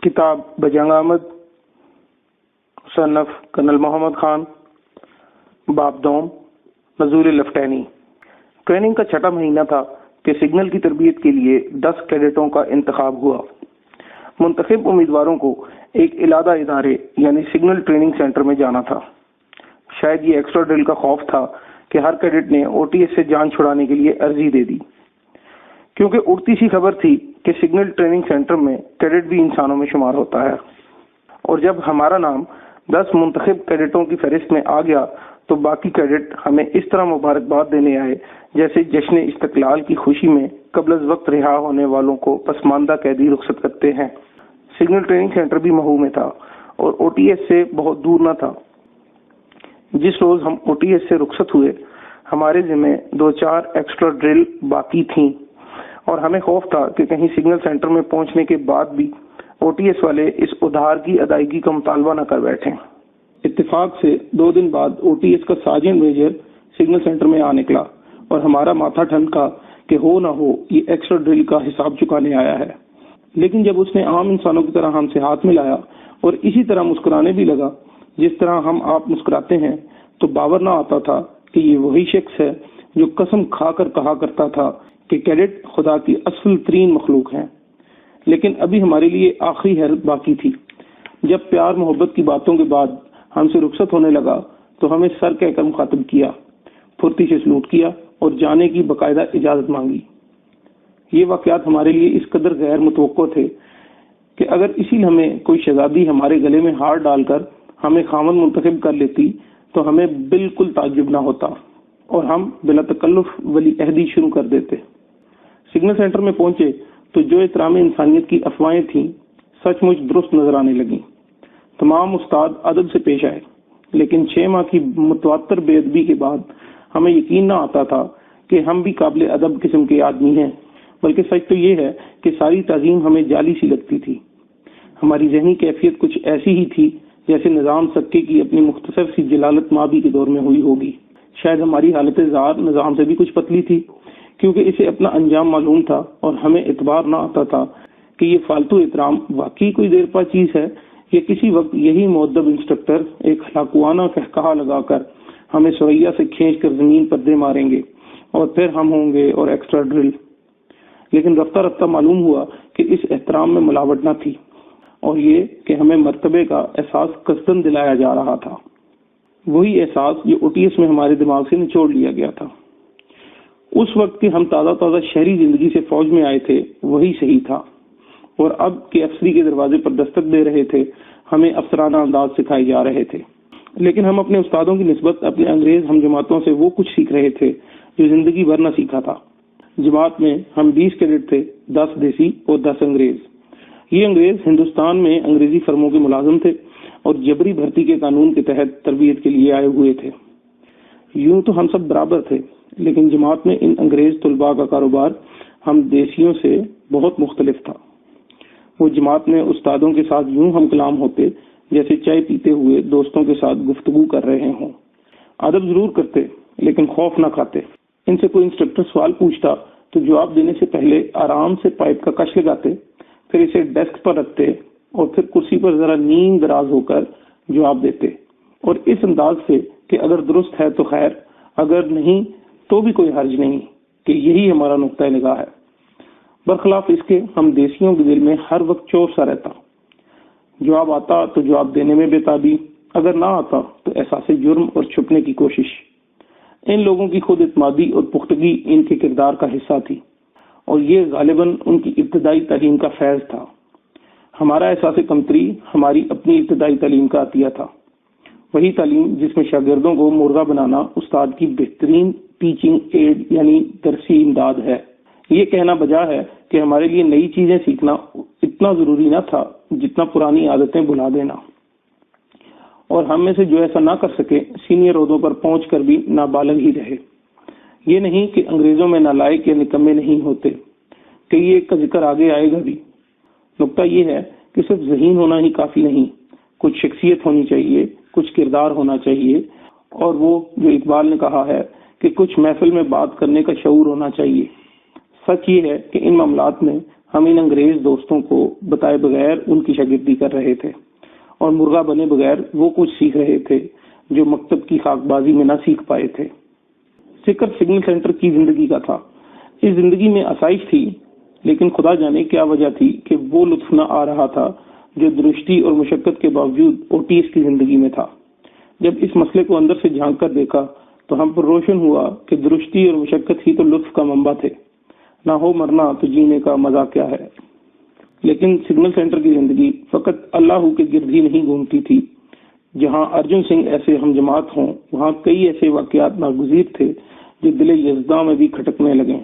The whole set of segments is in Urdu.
کتاب بجنگ احمد، مصنف کرنل محمد خان، باب دوم، نزول لفٹینی۔ ٹریننگ کا چھٹا مہینہ تھا کہ سگنل کی تربیت کے لیے 10 کیڈٹوں کا انتخاب ہوا۔ منتخب امیدواروں کو ایک علادہ ادارے یعنی سگنل ٹریننگ سینٹر میں جانا تھا۔ شاید یہ ایکسٹرا ڈرل کا خوف تھا کہ ہر کیڈٹ نے او ٹی ایس سے جان چھڑانے کے لیے عرضی دے دی، کیونکہ اڑتی سی خبر تھی کہ سگنل ٹریننگ سینٹر میں کیڈٹ بھی انسانوں میں شمار ہوتا ہے۔ اور جب ہمارا نام 10 منتخب کیڈٹوں کی فہرست میں آ گیا تو باقی کیڈٹ ہمیں اس طرح مبارکباد دینے آئے جیسے جشن استقلال کی خوشی میں قبل از وقت رہا ہونے والوں کو پسماندہ قیدی رخصت کرتے ہیں۔ سگنل ٹریننگ سینٹر بھی مہو میں تھا اور او ٹی ایس سے بہت دور نہ تھا۔ جس روز ہم او ٹی ایس سے رخصت ہوئے ہمارے ذمہ 2-4 ایکسٹرا ڈرل باقی تھیں اور ہمیں خوف تھا کہ کہیں سگنل سینٹر میں پہنچنے کے بعد بھی او ٹی ایس والے اس ادھار کی ادائیگی کا مطالبہ نہ کر بیٹھیں۔ اتفاق سے 2 دن بعد او ٹی ایس کا سارجنٹ میجر سگنل سینٹر میں آ نکلا اور ہمارا ماتھا ٹھنکا کہ ہو نہ ہو یہ ایکسٹرا ڈرل کا حساب چکانے آیا ہے۔ لیکن جب اس نے عام انسانوں کی طرح ہم سے ہاتھ ملایا اور اسی طرح مسکرانے بھی لگا جس طرح ہم آپ مسکراتے ہیں تو باور نہ آتا تھا کہ یہ وہی شخص ہے جو قسم کھا کر کہا کرتا تھا کہ کیڈٹ خدا کی اصل ترین مخلوق ہیں۔ لیکن ابھی ہمارے لیے آخری ہیلپ باقی تھی۔ جب پیار محبت کی باتوں کے بعد ہم سے رخصت ہونے لگا تو ہمیں سر کہہ کر مخاطب کیا، پھرتی سے سلوٹ کیا اور جانے کی باقاعدہ اجازت مانگی۔ یہ واقعات ہمارے لیے اس قدر غیر متوقع تھے کہ اگر اسی لمحے کوئی شہزادی ہمارے گلے میں ہار ڈال کر ہمیں خامن منتخب کر لیتی تو ہمیں بالکل تعجب نہ ہوتا اور ہم بلا تکلف ولی عہدی شروع کر دیتے۔ سگنل سینٹر میں پہنچے تو جو احترام انسانیت کی افواہیں تھیں سچ مچ درست نظر آنے لگیں۔ تمام استاد ادب سے پیش آئے، لیکن 6 ماہ کی متواتر بے ادبی کے بعد ہمیں یقین نہ آتا تھا کہ ہم بھی قابل ادب قسم کے آدمی ہیں، بلکہ سچ تو یہ ہے کہ ساری تعظیم ہمیں جعلی سی لگتی تھی۔ ہماری ذہنی کیفیت کچھ ایسی ہی تھی جیسے نظام سکے کی اپنی مختصر سی جلالت مابی کے دور میں ہوئی ہوگی۔ شاید ہماری حالت زار نظام سے بھی کچھ پتلی تھی، کیونکہ اسے اپنا انجام معلوم تھا اور ہمیں اعتبار نہ آتا تھا کہ یہ فالتو احترام واقعی کوئی دیر پا چیز ہے یا کسی وقت یہی مؤدب انسٹرکٹر ایک ہلاکوانہ قہقہا لگا کر ہمیں سریا سے کھینچ کر زمین پر دے ماریں گے اور پھر ہم ہوں گے اور ایکسٹرا ڈرل۔ لیکن رفتہ رفتہ معلوم ہوا کہ اس احترام میں ملاوٹ نہ تھی اور یہ کہ ہمیں مرتبے کا احساس قصدن دلایا جا رہا تھا، وہی احساس جو او ٹی ایس میں ہمارے دماغ سے نچوڑ لیا گیا تھا۔ اس وقت کہ ہم تازہ شہری زندگی سے فوج میں آئے تھے وہی صحیح تھا، اور اب کہ افسری کے دروازے پر دستک دے رہے تھے ہمیں افسرانہ انداز سکھائے جا رہے تھے۔ لیکن ہم اپنے استادوں کی نسبت اپنے انگریز ہم جماعتوں سے وہ کچھ سیکھ رہے تھے جو زندگی بھر نہ سیکھا تھا۔ جماعت میں ہم 20 کیڈٹ تھے، 10 دیسی اور 10 انگریز۔ یہ انگریز ہندوستان میں انگریزی فرموں کے ملازم تھے اور جبری بھرتی کے قانون کے تحت تربیت کے لیے آئے ہوئے تھے۔ یوں تو ہم سب برابر تھے، لیکن جماعت میں ان انگریز طلباء کا کاروبار ہم دیسیوں سے بہت مختلف تھا۔ وہ جماعت میں استادوں کے ساتھ یوں ہم کلام ہوتے جیسے چائے پیتے ہوئے دوستوں کے ساتھ گفتگو کر رہے ہوں۔ ادب ضرور کرتے لیکن خوف نہ کھاتے۔ ان سے کوئی انسٹرکٹر سوال پوچھتا تو جواب دینے سے پہلے آرام سے پائپ کا کش لگاتے، پھر اسے ڈیسک پر رکھتے اور پھر کرسی پر ذرا نیم دراز ہو کر جواب دیتے، اور اس انداز سے کہ اگر درست ہے تو خیر، اگر نہیں تو بھی کوئی حرج نہیں، کہ یہی ہمارا نقطہ نگاہ ہے۔ برخلاف اس کے ہم دیسیوں کے دل میں ہر وقت چور سا رہتا۔ جواب آتا تو جواب دینے میں بےتابی، اگر نہ آتا تو احساس جرم اور چھپنے کی کوشش۔ ان لوگوں کی خود اعتمادی اور پختگی ان کے کردار کا حصہ تھی، اور یہ غالباً ان کی ابتدائی تعلیم کا فیض تھا۔ ہمارا احساس کمتری ہماری اپنی ابتدائی تعلیم کا عطیہ تھا، وہی تعلیم جس میں شاگردوں کو مرغا بنانا استاد کی بہترین ٹیچنگ ایڈ یعنی درسی امداد ہے۔ یہ کہنا بجا ہے کہ ہمارے لیے نئی چیزیں سیکھنا اتنا ضروری نہ تھا جتنا پرانی عادتیں بھلا دینا، اور ہم میں سے جو ایسا نہ کر سکے سینئر عہدوں پر پہنچ کر بھی نابالغ ہی رہے۔ یہ نہیں کہ انگریزوں میں نالائق یا نکمے نہیں ہوتے، کہ یہ کا ذکر آگے آئے گا بھی۔ نقطہ یہ ہے کہ صرف ذہین ہونا ہی کافی نہیں، کچھ شخصیت ہونی چاہیے، کچھ کردار ہونا چاہیے، اور وہ جو اقبال نے کہا ہے کہ کچھ محفل میں بات کرنے کا شعور ہونا چاہیے۔ سچ یہ ہے کہ ان معاملات میں ہم ان انگریز دوستوں کو بتائے بغیر ان کی شاگردی کر رہے تھے اور مرغا بنے بغیر وہ کچھ سیکھ رہے تھے جو مکتب کی خاک بازی میں نہ سیکھ پائے تھے۔ ذکر سگنل سینٹر کی زندگی کا تھا۔ اس زندگی میں آسائش تھی، لیکن خدا جانے کیا وجہ تھی کہ وہ لطف نہ آ رہا تھا جو درستی اور مشقت کے باوجود اوٹی ایس کی زندگی میں تھا۔ جب اس مسئلے کو اندر سے جھانک کر دیکھا تو ہم پر روشن ہوا کہ درستی اور مشقت ہی تو لطف کا منبع تھے۔ نہ ہو مرنا تو جینے کا مزہ کیا ہے۔ لیکن سگنل سینٹر کی زندگی فقط اللہ کے گرد ہی نہیں گھومتی تھی۔ جہاں ارجن سنگھ ایسے ہم جماعت ہوں، وہاں کئی ایسے واقعات ناگزیر تھے جو دل یزداں میں بھی کھٹکنے لگے۔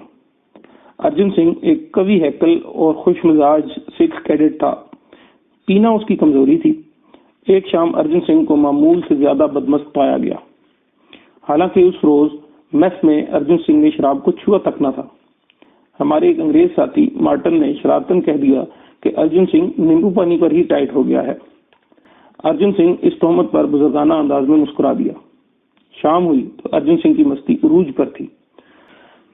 ارجن سنگھ ایک قوی ہیکل اور خوش مزاج سکھ کیڈٹ تھا۔ پینا اس کی کمزوری تھی۔ ایک شام ارجن سنگھ کو معمول سے زیادہ بدمست پایا گیا، حالانکہ اس روز میس میں ارجن سنگھ نے شراب کو چھوا تک نہ تھا۔ ہمارے ایک انگریز ساتھی مارٹن نے شرارتاً کہہ دیا کہ ارجن سنگھ نیمبو پانی پر ہی ٹائٹ ہو گیا ہے۔ ارجن سنگھ اس تہمت پر بزرگانہ انداز میں مسکرا دیا۔ شام ہوئی تو ارجن سنگھ کی مستی عروج پر تھی۔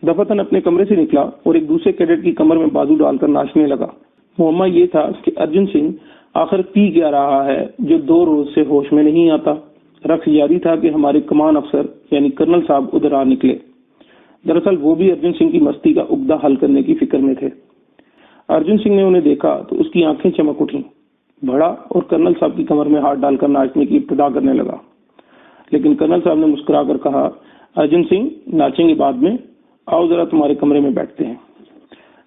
دفتن اپنے کمرے سے نکلا اور ایک دوسرے کیڈٹ کی کمر میں بازو ڈال کر ناچنے لگا۔ معمہ یہ تھا کہ ارجن سنگھ آخر پی کیا رہا ہے جو 2 روز سے ہوش میں نہیں آتا۔ رقص جاری تھا کہ ہمارے کمان افسر یعنی کرنل صاحب ادھر آ نکلے۔ دراصل وہ بھی ارجن سنگھ کی مستی کا عقدہ حل کرنے کی فکر میں تھے۔ ارجن سنگھ نے انہیں دیکھا تو اس کی آنکھیں چمک اٹھیں، بڑھا اور کرنل صاحب کی کمر میں ہاتھ ڈال کر ناچنے کی ابتدا کرنے لگا۔ لیکن کرنل صاحب نے مسکرا کر کہا، ارجن سنگھ ناچیں گے بعد میں، آؤ ذرا تمہارے کمرے میں بیٹھتے ہیں۔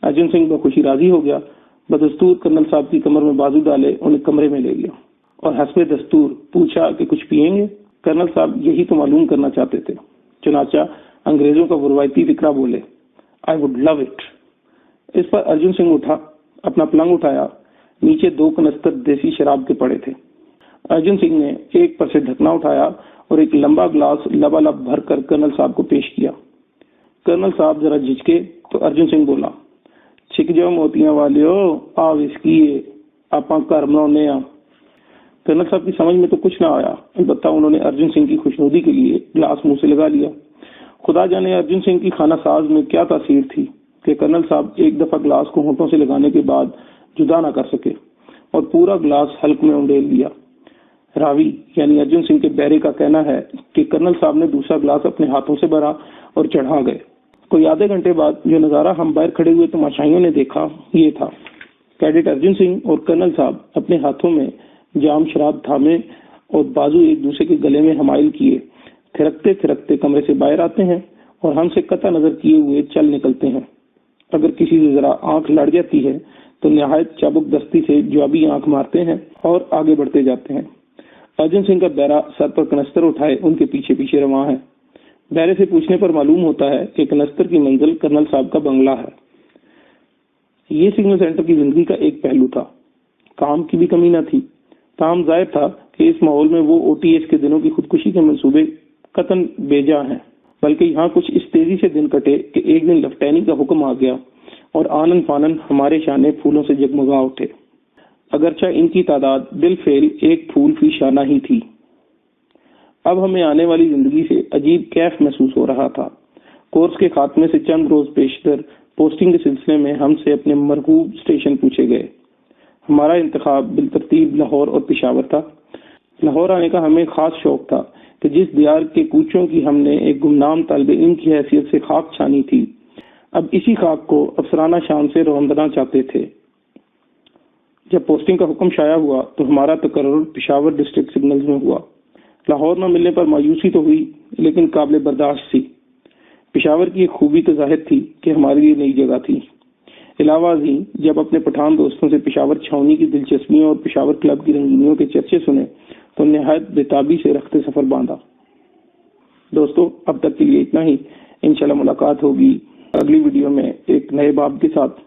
ارجن سنگھ بخوشی راضی ہو گیا۔ بدستور کرنل صاحب کی کمر میں بازو ڈالے انہیں کمرے میں لے گیا اور حسب دستور پوچھا کہ کچھ پیئیں گے؟ کرنل صاحب یہی تو معلوم کرنا چاہتے تھے۔ چنانچہ انگریزوں کا وہ روایتی فقرہ بولے، آئی وڈ لو اٹ۔ اس پر ارجن سنگھ اٹھا، اپنا پلنگ اٹھایا، نیچے 2 کنستر دیسی شراب کے پڑے تھے۔ ارجن سنگھ نے ایک پر سے ڈھکنا اٹھایا اور ایک لمبا گلاس لبالب بھر کر کرنل صاحب کو پیش کیا۔ کرنل صاحب ذرا جھجکے تو ارجن سنگھ بولا، چھک جاؤ موتیاں والیو، آ وسکی آپاں گھر بناؤنے آ۔ کرنل صاحب کی سمجھ میں تو کچھ نہ آیا، البتہ انہوں نے ارجن سنگھ کی خوشنودی کے لیے گلاس منہ سے لگا لیا۔ خدا جانے ارجن سنگھ کی خانہ ساز میں کیا تاثیر تھی کہ کرنل صاحب ایک دفعہ گلاس کو ہونٹوں سے لگانے کے بعد جدا نہ کر سکے اور پورا گلاس حلق میں انڈیل دیا۔ راوی یعنی ارجن سنگھ کے بیرے کا کہنا ہے کہ کرنل صاحب نے دوسرا گلاس اپنے ہاتھوں سے بھرا اور چڑھا گئے۔ کوئی آدھے گھنٹے بعد جو نظارہ ہم باہر کھڑے ہوئے تماشائیوں نے دیکھا یہ تھا، کیڈٹ ارجن سنگھ اور کرنل صاحب اپنے ہاتھوں میں جام شراب تھامے اور بازو ایک دوسرے کے گلے میں حمائل کیے تھرکتے تھرکتے کمرے سے باہر آتے ہیں اور ہم سے قطع نظر کیے ہوئے چل نکلتے ہیں۔ اگر کسی سے ذرا آنکھ لڑ جاتی ہے تو نہایت چابک دستی سے جوابی آنکھ مارتے ہیں اور آگے بڑھتے جاتے ہیں۔ ارجن سنگھ کا بیرا سر پر کنستر اٹھائے ان کے پیچھے پیچھے رواں ہے۔ بیرے سے پوچھنے پر معلوم ہوتا ہے کہ کنستر کی منزل کرنل صاحب کا بنگلہ ہے۔ یہ سگنل سینٹر کی زندگی کا ایک پہلو تھا۔ کام کی بھی کمی نہ تھی، تاہم ظاہر تھا کہ اس ماحول میں وہ اوٹی ایس کے دنوں کی خودکشی کے منصوبے قطعاً بے جا ہیں، بلکہ یہاں کچھ اس تیزی سے دن کٹے کہ ایک دن لیفٹینی کا حکم آ گیا اور آنن فانن ہمارے شانے پھولوں سے جگمگا اٹھے، اگرچہ ان کی تعداد بالفعل 1 پھول فی شانہ ہی تھی۔ اب ہمیں آنے والی زندگی سے عجیب کیف محسوس ہو رہا تھا۔ کورس کے خاتمے سے چند روز پیشتر پوسٹنگ کے سلسلے میں ہم سے اپنے مرغوب اسٹیشن پوچھے گئے۔ ہمارا انتخاب بالترتیب لاہور اور پشاور تھا۔ لاہور آنے کا ہمیں خاص شوق تھا کہ جس دیار کے کوچوں کی ہم نے ایک گمنام طالب علم کی حیثیت سے خاک چھانی تھی، اب اسی خاک کو افسرانہ شان سے روندنا چاہتے تھے۔ جب پوسٹنگ کا حکم شائع ہوا تو ہمارا تقرر پشاور ڈسٹرکٹ سگنلز میں ہوا۔ لاہور نہ ملنے پر مایوسی تو ہوئی، لیکن قابل برداشت تھی۔ پشاور کی ایک خوبی تو ظاہر تھی کہ ہمارے لیے نئی جگہ تھی۔ علاوہ ازیں جب اپنے پٹھان دوستوں سے پشاور چھاؤنی کی دلچسپیوں اور پشاور کلب کی رنگینیوں کے چرچے سنے تو نہایت بےتابی سے رخت سفر باندھا۔ دوستو، اب تک کے لیے اتنا ہی۔ انشاءاللہ ملاقات ہوگی اگلی ویڈیو میں ایک نئے باب کے ساتھ۔